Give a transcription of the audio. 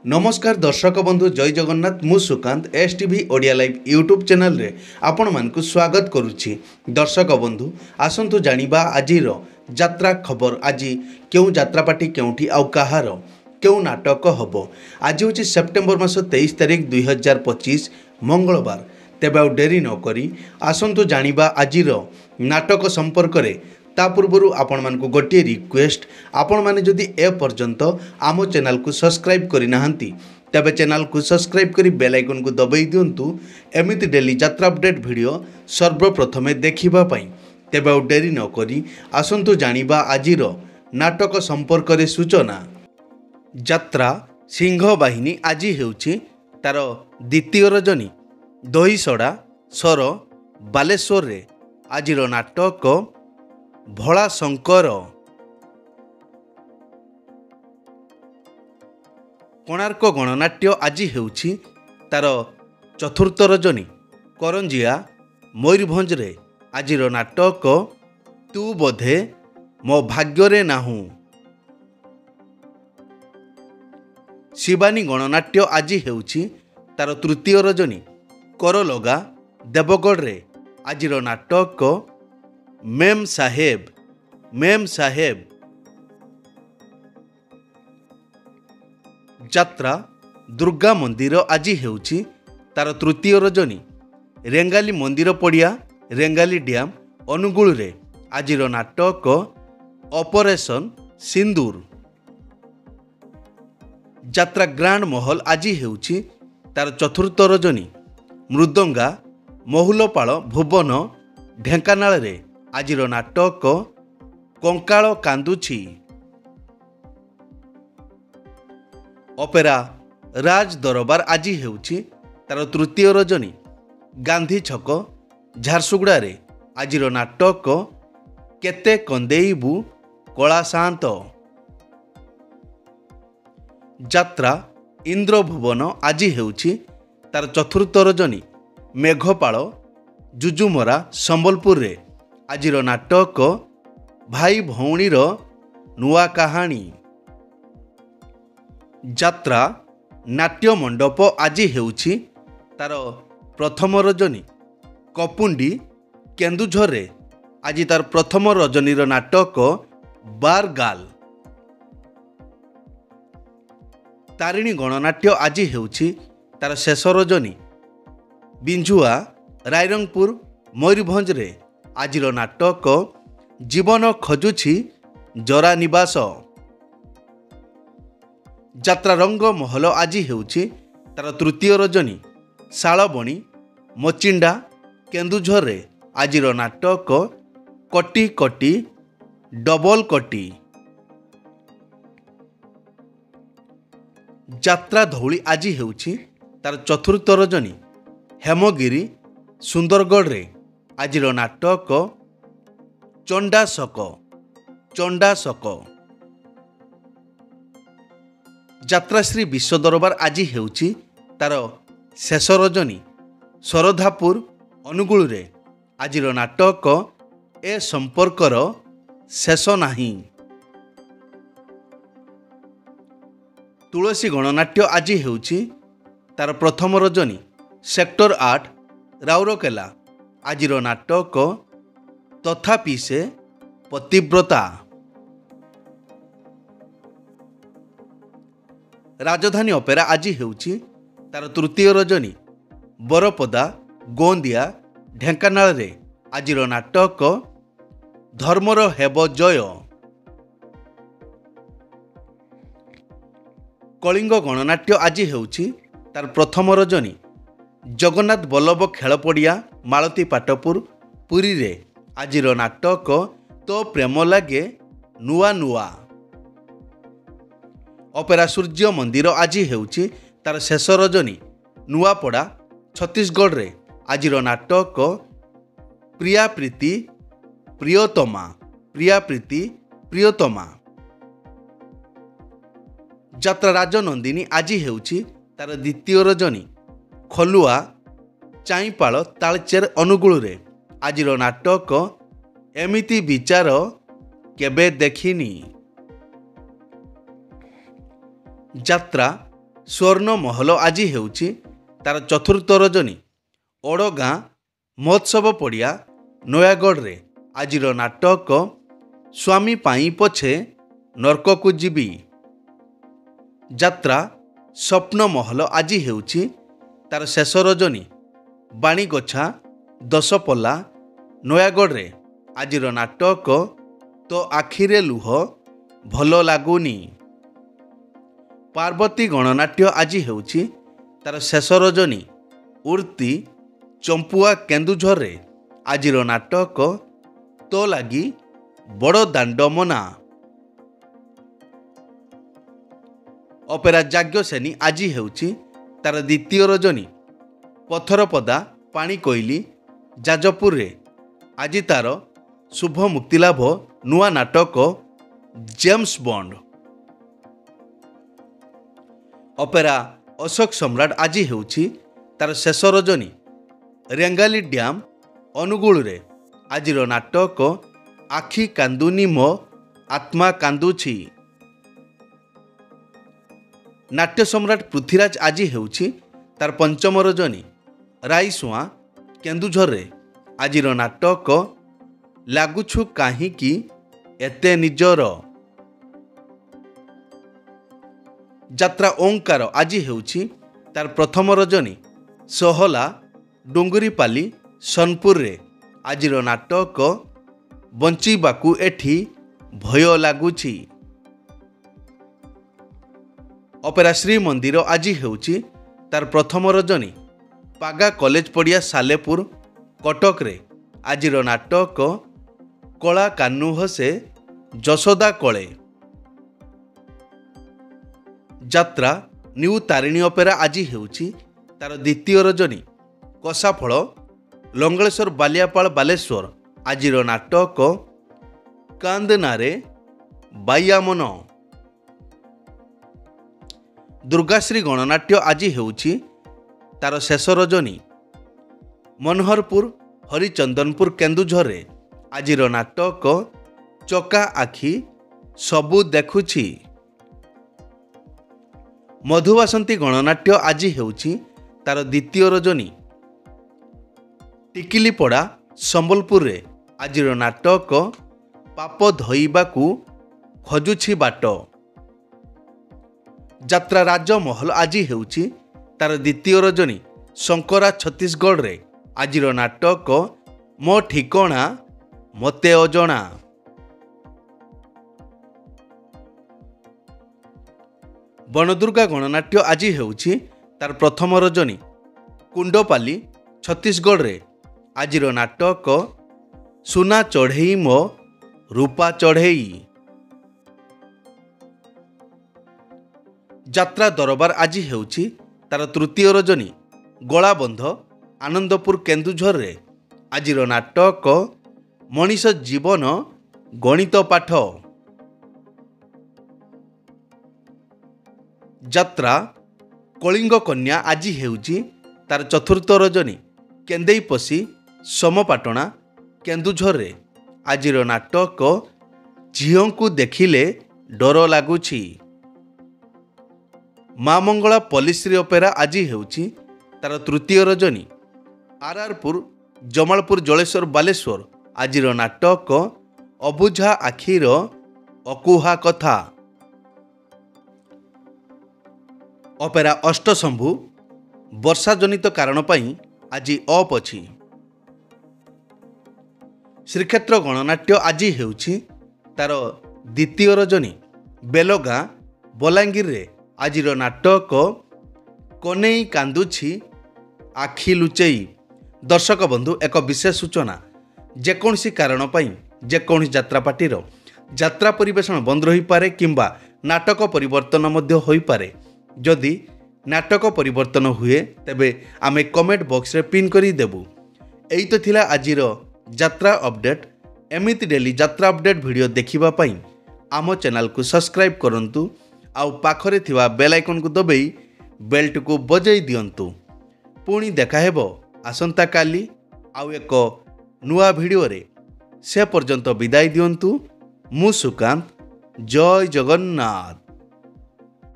नमस्कार दर्शक बंधु जय जगन्नाथ मु Sukant S TV Odia live YouTube channel रे आपण मानकु स्वागत करुछि। दर्शक बंधु आसंतु जानिबा आजिर यात्रा खबर। आज क्यों यात्रापाटी केउठी आउ कहार क्यों नाटक हबो। आज होछि सेप्टेम्बर मास 23 तारिख 2025 मंगलवार। तेबे आउ डेरी न करी आसंतु जानिबा आजिर नाटक संपर्क रे। ता पूर्व आपण मानकु गोटे रिक्वेस्ट, आपण माने जदि ए पर्यंत आम चैनल को सब्सक्राइब करि नाहंती तेबे चैनल को सब्सक्राइब करी बेल आइकन को दबाई दियंतु एमिति डेली यात्रा अपडेट वीडियो सर्वप्रथमे देखिबा पई। तेबे आउ डेरी न करी आसंतु जानिबा आजिर नाटक संपर्क रे सूचना। यात्रा सिंह बाहिनी आज हेउछि तार द्वितीय रजनी दहीसड़ा सर बालेश्वर रे। आजिर नाटक भोला शंकर। कोणार्क गणनाट्य आज हेउछि तार चतुर्थ रजनी करंजिया मयूरभंज रे। आजिर नाटक तू बोधे मो भाग्य नाहू। शिवानी गणनाट्य आज हेउछि तार तृतीय रजनी करलगा देवगढ़ रे। आजिर नाटक मेम साहेब मेम साहेब। यात्रा दुर्गा मंदिर आज हेउछि तार तृतीय रजनी रेंगाली मंदिर पड़िया रेंगाली डैम अनुगुल रे। आजिर नाटक ऑपरेशन सिंदूर। यात्रा ग्रांड महल आज हेउछि तार चतुर्थ रजनी मृदंगा महुलपाल भुवन ढेंकानाल रे। आजिर नाटक कंकाल कांदुछि। ऑपेरा राज दरबार आज हेउछि तार तृतीय रजनी गांधी छक झारसुगुड़ा रे। आजिर नाटक केते कंदेइबु कला शांत। यात्रा इंद्रभुवन आज हेउछि तार चतुर्थ रजनी मेघपाल जुजुमरा संबलपुर रे। आजिर नाटक भाई भौणीर नुआ कहानी। यात्रा नाट्य मंडप आज हेउछि तार प्रथम रजनी कपुंडी केन्दुझर रे। आज तार प्रथम रजनीर नाटक बारगाल। तारिणी गणनाट्य आज हेउछि तार शेष रजनी बिंझुआ रायरंगपुर मयूरभंज रे। आजिर नाटक जीवन खोजुछि जरा निवास। यात्रा रंग महल आज हेउछि तार तृतीय रजनी शालबणी मचिंडा केन्दुझर रे। आजिर नाटक कटी कटी डबल कटी। यात्रा धौली आज हेउछि तार चतुर्थ रजनी हेमगिरी सुंदरगढ़ रे। आजिर नाटक चंडाशक चंडाशक। यात्रा श्री विश्व दरबार आज हेउछि तार शेष रजनी शरधापुर अनुगुल रे। आजिर नाटक ए संपर्कर शेष नाही। तुलसी गणनाट्य आज हेउछि तार प्रथम रजनी सेक्टर 8 राउरकेला। आजिर नाटक तथापि से पतिव्रता। राजधानी ऑपेरा आज हेउछि तार तृतीय रजनी बरपदा गोंदिया ढेंकानाल रे। आजिर नाटक धर्मर हेब जय। कलिंग गणनाट्य आज हेउछि तार प्रथम रजनी जगन्नाथ बल्लभ खेल पड़िया मालती पाटपुर पुरी रे। आजिर नाटक तो प्रेम लागे नुआ नुआ। ऑपेरा सूर्य मंदिर आज हेउछि तार शेष रजनी नुआपड़ा छत्तीसगढ़ रे। आजिर नाटक प्रिया प्रीति प्रियतमा प्रिया प्रीति प्रियतमा। यात्रा राजनंदिनी आज हेउछि तार द्वितीय रजनी खलुआ चाईपाल तालचेर अनुगुल रे। आजिर नाटक एमिति विचार केबे देखिनी। यात्रा ସ୍ୱର୍ଣ୍ଣ ମହଲ ଆଜି ହେଉଛି ତାର ଚତୁର୍ଥ ରଜନୀ। ଓଡ଼ଗାଁ ମହୋତ୍ସବ ପଡ଼ିଆ ନୟାଗଡ଼ରେ ଆଜିର ନାଟକ ସ୍ୱାମୀ ପାଇଁ ପଛେ ନର୍କକୁ ଯିବି। ଯାତ୍ରା ସ୍ୱପ୍ନ ମହଲ ଆଜି ହେଉଛି ତାର ଶେଷ ରଜନୀ। ବାଣୀଗୋଛା ଦଶପଲ୍ଲା ନୟାଗଡ଼ରେ ଆଜିର ନାଟକ ତୋ ଆଖିରେ ଲୁହ ଭଲ ଲାଗୁନି। ପାର୍ବତୀ ଗଣନାଟ୍ୟ ଆଜି ହେଉଛି ତାର ଶେଷ ରଜନୀ। ଉର୍ତ୍ତି ଚମ୍ପୁଆ କେନ୍ଦୁଝରରେ ଆଜିର ନାଟକ ତୋ ଲାଗି ବଡ଼ ଦାଣ୍ଡ ମନା। ଅପେରା ଯାଜ୍ଞସେନୀ ଆଜି ହେଉଛି ତାର ଦ୍ୱିତୀୟ ରଜନୀ। ପଥରପଦା ପାଣିକୋଇଲି ଯାଜପୁରରେ ଆଜି ତାର ଶୁଭ ମୁକ୍ତିଲାଭ ନୂଆ ନାଟକ ଜେମ୍ସ ବଣ୍ଡ। ଅପେରା ଅଶୋକ ସମ୍ରାଟ ଆଜି ହେଉଛି ତାର ଶେଷ ରଜନୀ। ରେଙ୍ଗାଲି ଡ୍ୟାମ୍ ଅନୁଗୁଳରେ ଆଜିର ନାଟକ ଆଖି କାନ୍ଦୁନି ମୋ ଆତ୍ମା କାନ୍ଦୁଛି। ନାଟ୍ୟ ସମ୍ରାଟ ପୃଥ୍ୱୀରାଜ ଆଜି ହେଉଛି ତାର ପଞ୍ଚମ ରଜନୀ। ରାଇସୁଆଁ କେନ୍ଦୁଝରରେ ଆଜିର ନାଟକ ଲାଗୁଛୁ କାହିଁକି ଏତେ ନିଜର। ଯାତ୍ରା ଓଁକାର ଆଜି ହେଉଛି ତାର ପ୍ରଥମ ରଜନୀ। ସୋହଲା ଡୁଙ୍ଗୁରିପାଲି ସୋନପୁରରେ ଆଜିର ନାଟକ ବଞ୍ଚିବାକୁ ଏଠି ଭୟ ଲାଗୁଛି। ଅପେରା ଶ୍ରୀମନ୍ଦିର ଆଜି ହେଉଛି ତାର ପ୍ରଥମ ରଜନୀ। ପାଗା କଲେଜ ପଡ଼ିଆ ସାଲେପୁର କଟକରେ ଆଜିର ନାଟକ କଳା କାହ୍ନୁ ହସେ ଯଶୋଦା କଳେ। ଯାତ୍ରା ନ୍ୟୁ ତାରିଣୀ ଅପେରା ଆଜି ହେଉଛି ତାର ଦ୍ୱିତୀୟ ରଜନୀ। କଷାଫଳ ଲଙ୍ଗଳେଶ୍ୱର ବାଲିଆପାଳ ବାଲେଶ୍ୱର ଆଜିର ନାଟକ କାନ୍ଦନାରେ ବାଇଆମନ। ଦୁର୍ଗାଶ୍ରୀ ଗଣନାଟ୍ୟ ଆଜି ହେଉଛି ତାର ଶେଷ ରଜନୀ। ମନୋହରପୁର ହରିଚନ୍ଦନପୁର କେନ୍ଦୁଝରରେ ଆଜିର ନାଟକ ଚକା ଆଖି ସବୁ ଦେଖୁଛି। ମଧୁବାସନ୍ତୀ ଗଣନାଟ୍ୟ ଆଜି ହେଉଛି ତାର ଦ୍ୱିତୀୟ ରଜନୀ। ଟିକିଲିପଡ଼ା ସମ୍ବଲପୁରରେ ଆଜିର ନାଟକ ପାପ ଧୋଇବାକୁ ଖୋଜୁଛି ବାଟ। ଯାତ୍ରା ରାଜମହଲ ଆଜି ହେଉଛି ତାର ଦ୍ୱିତୀୟ ରଜନୀ। ଶଙ୍କରା ଛତିଶଗଡ଼ରେ ଆଜିର ନାଟକ ମୋ ଠିକଣା ମୋତେ ଅଜଣା। ବନଦୁର୍ଗା ଗଣନାଟ୍ୟ ଆଜି ହେଉଛି ତାର ପ୍ରଥମ ରଜନୀ। କୁଣ୍ଡପାଲି ଛତିଶଗଡ଼ରେ ଆଜିର ନାଟକ ସୁନା ଚଢ଼େଇ ମୋ ରୂପା ଚଢ଼େଇ। ଯାତ୍ରା ଦରବାର ଆଜି ହେଉଛି ତାର ତୃତୀୟ ରଜନୀ। ଗଳାବନ୍ଧ ଆନନ୍ଦପୁର କେନ୍ଦୁଝରରେ ଆଜିର ନାଟକ ମଣିଷ ଜୀବନ ଗଣିତ ପାଠ। ଯାତ୍ରା କଳିଙ୍ଗ କନ୍ୟା ଆଜି ହେଉଛି ତାର ଚତୁର୍ଥ ରଜନୀ। କେନ୍ଦେଇପଶି ସମପାଟଣା କେନ୍ଦୁଝରରେ ଆଜିର ନାଟକ ଝିଅଙ୍କୁ ଦେଖିଲେ ଡର ଲାଗୁଛି। ମା ମଙ୍ଗଳା ପଲ୍ଲିଶ୍ରୀ ଅପେରା ଆଜି ହେଉଛି ତାର ତୃତୀୟ ରଜନୀ। ଆରଆରପୁର ଜମାଳପୁର ଜଳେଶ୍ୱର ବାଲେଶ୍ୱର ଆଜିର ନାଟକ ଅବୁଝା ଆଖିର ଅକୁହା କଥା। ଅପେରା ଅଷ୍ଟଶମ୍ଭୁ ବର୍ଷାଜନିତ କାରଣ ପାଇଁ ଆଜି ଅଫ୍ ଅଛି। ଶ୍ରୀକ୍ଷେତ୍ର ଗଣନାଟ୍ୟ ଆଜି ହେଉଛି ତାର ଦ୍ୱିତୀୟ ରଜନୀ। ବେଲଗାଁ ବଲାଙ୍ଗୀରରେ ଆଜିର ନାଟକ କନେଇ କାନ୍ଦୁଛି ଆଖି ଲୁଚେଇ। ଦର୍ଶକ ବନ୍ଧୁ, ଏକ ବିଶେଷ ସୂଚନା, ଯେକୌଣସି କାରଣ ପାଇଁ ଯେକୌଣସି ଯାତ୍ରାପାର୍ଟିର ଯାତ୍ରା ପରିବେଷଣ ବନ୍ଦ ରହିପାରେ କିମ୍ବା ନାଟକ ପରିବର୍ତ୍ତନ ମଧ୍ୟ ହୋଇପାରେ। ଯଦି ନାଟକ ପରିବର୍ତ୍ତନ ହୁଏ ତେବେ ଆମେ କମେଣ୍ଟ ବକ୍ସରେ ପିନ୍ କରିଦେବୁ। ଏଇ ତ ଥିଲା ଆଜିର ଯାତ୍ରା ଅପଡେଟ୍। ଏମିତି ଡେଲି ଯାତ୍ରା ଅପଡେଟ୍ ଭିଡ଼ିଓ ଦେଖିବା ପାଇଁ ଆମ ଚ୍ୟାନେଲକୁ ସବସ୍କ୍ରାଇବ୍ କରନ୍ତୁ ଆଉ ପାଖରେ ଥିବା ବେଲ୍ ଆଇକନ୍କୁ ଦବାଇ ବେଲ୍ଟିକୁ ବଜାଇ ଦିଅନ୍ତୁ। ପୁଣି ଦେଖା ହେବ ଆସନ୍ତାକାଲି ଆଉ ଏକ ନୂଆ ଭିଡ଼ିଓରେ। ସେ ପର୍ଯ୍ୟନ୍ତ ବିଦାୟ ଦିଅନ୍ତୁ। ମୁଁ ସୁକାନ୍ତ। ଜୟ ଜଗନ୍ନାଥ।